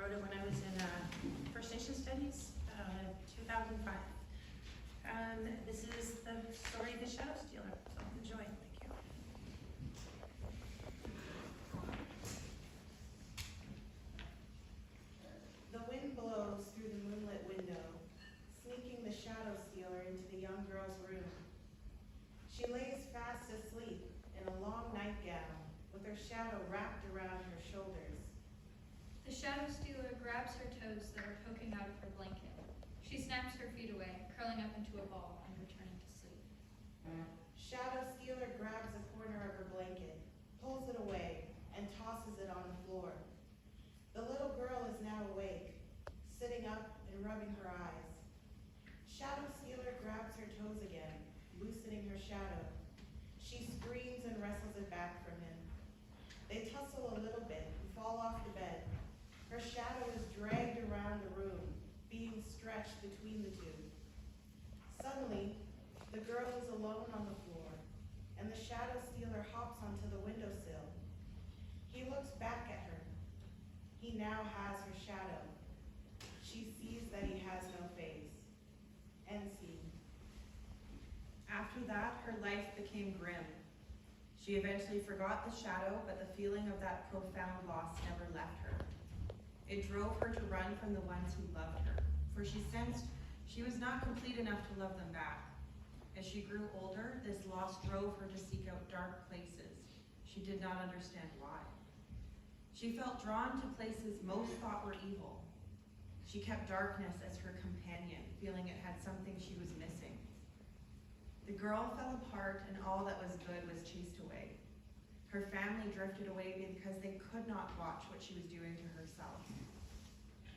wrote it when I was in First Nation Studies, 2005. This is the story of the Shadow Stealer, so enjoy. Thank you. The wind blows through the moonlit window, sneaking the shadow stealer into the young girl's room. She lays fast asleep in a long nightgown, with her shadow wrapped around her shoulders. The shadow stealer grabs her toes that are poking out of her blanket. She snaps her feet away, curling up into a ball and returning to sleep. Shadow stealer grabs a corner of her blanket, pulls it away, and tosses it on the floor. The little girl is now awake, sitting up and rubbing her eyes. Shadow stealer grabs her toes again, loosening her shadow. She screams and wrestles it back from him. They tussle a little bit and fall off the bed. Her shadow is dragged around the room, being stretched between the two. Suddenly, the girl is alone on the floor, and the shadow stealer hops onto the windowsill. He looks back at her. He now has her shadow. She sees that he has no face. End scene. After that, her life became grim. She eventually forgot the shadow, but the feeling of that profound loss never left her. It drove her to run from the ones who loved her, for she sensed she was not complete enough to love them back. As she grew older, this loss drove her to seek out dark places. She did not understand why. She felt drawn to places most thought were evil. She kept darkness as her companion, feeling it had something she was missing. The girl fell apart, and all that was good was chased away. Her family drifted away because they could not watch what she was doing to herself.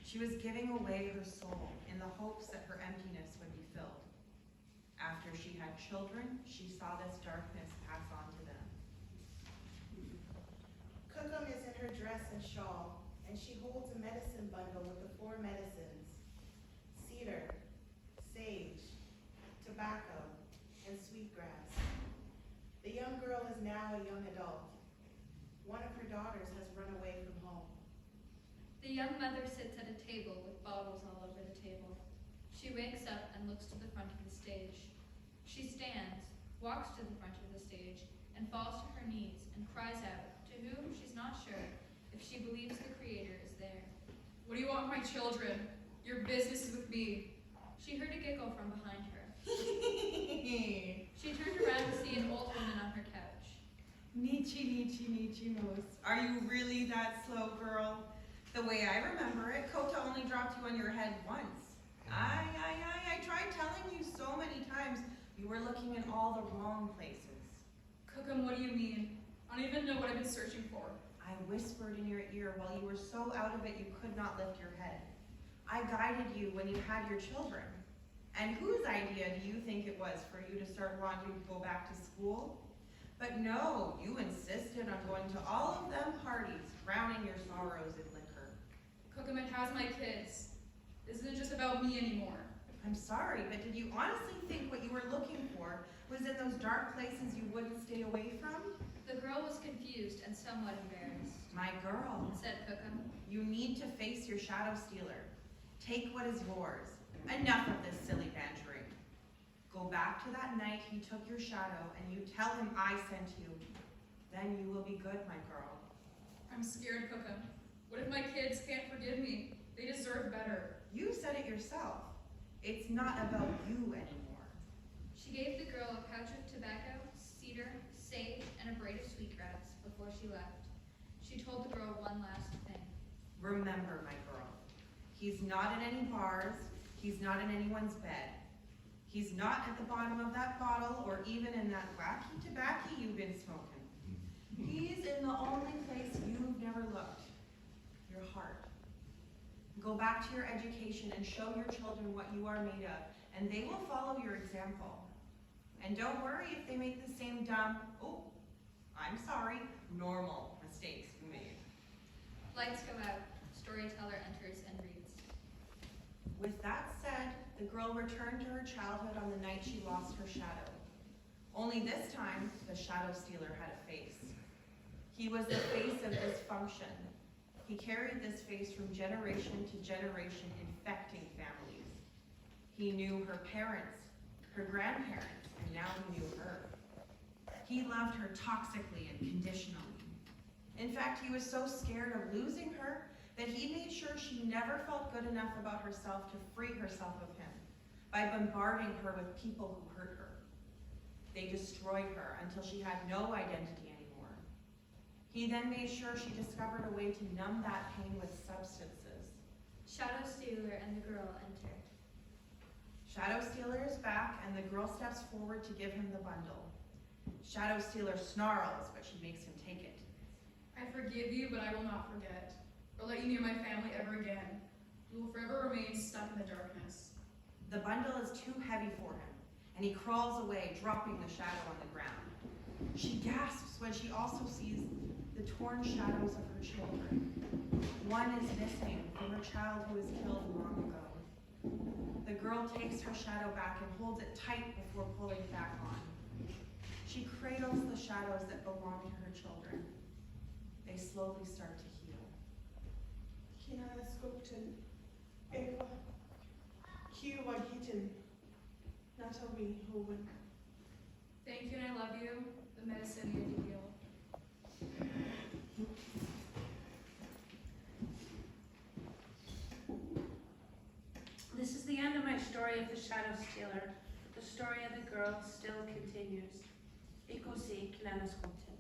She was giving away her soul in the hopes that her emptiness would be filled. After she had children, she saw this darkness pass on to them. Cookum is in her dress and shawl, and she holds a medicine bundle with the 4 medicines: cedar, sage, tobacco, and sweetgrass. The young girl is now a young adult. One of her daughters has run away from home. The young mother sits at a table with bottles all over the table. She wakes up and looks to the front of the stage. She stands, walks to the front of the stage, and falls to her knees and cries out, to whom she's not sure, if she believes the Creator is there. What do you want, my children? Your business is with me. She heard a giggle from behind her. She turned around to see an old woman on her couch. Nichi moose. Are you really that slow, girl? The way I remember it, Kota only dropped you on your head once. I tried telling you so many times you were looking in all the wrong places. Cookum, what do you mean? I don't even know what I've been searching for. I whispered in your ear while you were so out of it you could not lift your head. I guided you when you had your children. And whose idea do you think it was for you to start wanting to go back to school? But no, you insisted on going to all of them parties, drowning your sorrows in liquor. Cookum, it has my kids. This isn't just about me anymore. I'm sorry, but did you honestly think what you were looking for was in those dark places you wouldn't stay away from? The girl was confused and somewhat embarrassed. My girl, Said Cookum. you need to face your shadow stealer. Take what is yours. Enough of this silly bantering. Go back to that night he took your shadow and you tell him I sent you. Then you will be good, my girl. I'm scared, Cookum. What if my kids can't forgive me? They deserve better. You said it yourself. It's not about you anymore. She gave the girl a pouch of tobacco, cedar, sage, and a braid of sweetgrass before she left. She told the girl one last thing. Remember, my girl, he's not in any bars, he's not in anyone's bed. He's not at the bottom of that bottle or even in that wacky tobacco you've been smoking. He's in the only place you've never looked, your heart. Go back to your education and show your children what you are made of, and they will follow your example. And don't worry if they make the same dumb, I'm sorry, normal mistakes you made. Lights go out. Storyteller enters and reads. With that said, the girl returned to her childhood on the night she lost her shadow. Only this time, the shadow stealer had a face. He was the face of dysfunction. He carried this face from generation to generation, infecting families. He knew her parents, her grandparents, and now he knew her. He loved her toxically and conditionally. In fact, he was so scared of losing her that he made sure she never felt good enough about herself to free herself of him by bombarding her with people who hurt her. They destroyed her until she had no identity anymore. He then made sure she discovered a way to numb that pain with substances. Shadow Stealer and the girl enter. Shadow Stealer is back, and the girl steps forward to give him the bundle. Shadow Stealer snarls, but she makes him take it. I forgive you, but I will not forget, or let you near my family ever again. You will forever remain stuck in the darkness. The bundle is too heavy for him, and he crawls away, dropping the shadow on the ground. She gasps when she also sees the torn shadows of her children. One is missing from her child who was killed long ago. The girl takes her shadow back and holds it tight before pulling it back on. She cradles the shadows that belong to her children. They slowly start to heal. Kinanaskoptin, Ewa, Kiwa Hitin, Natawi Hoven. Thank you and I love you. The medicine needed to heal. This is the end of my story of the Shadow Stealer. The story of the girl still continues. Ikusi Kinanaskoptin.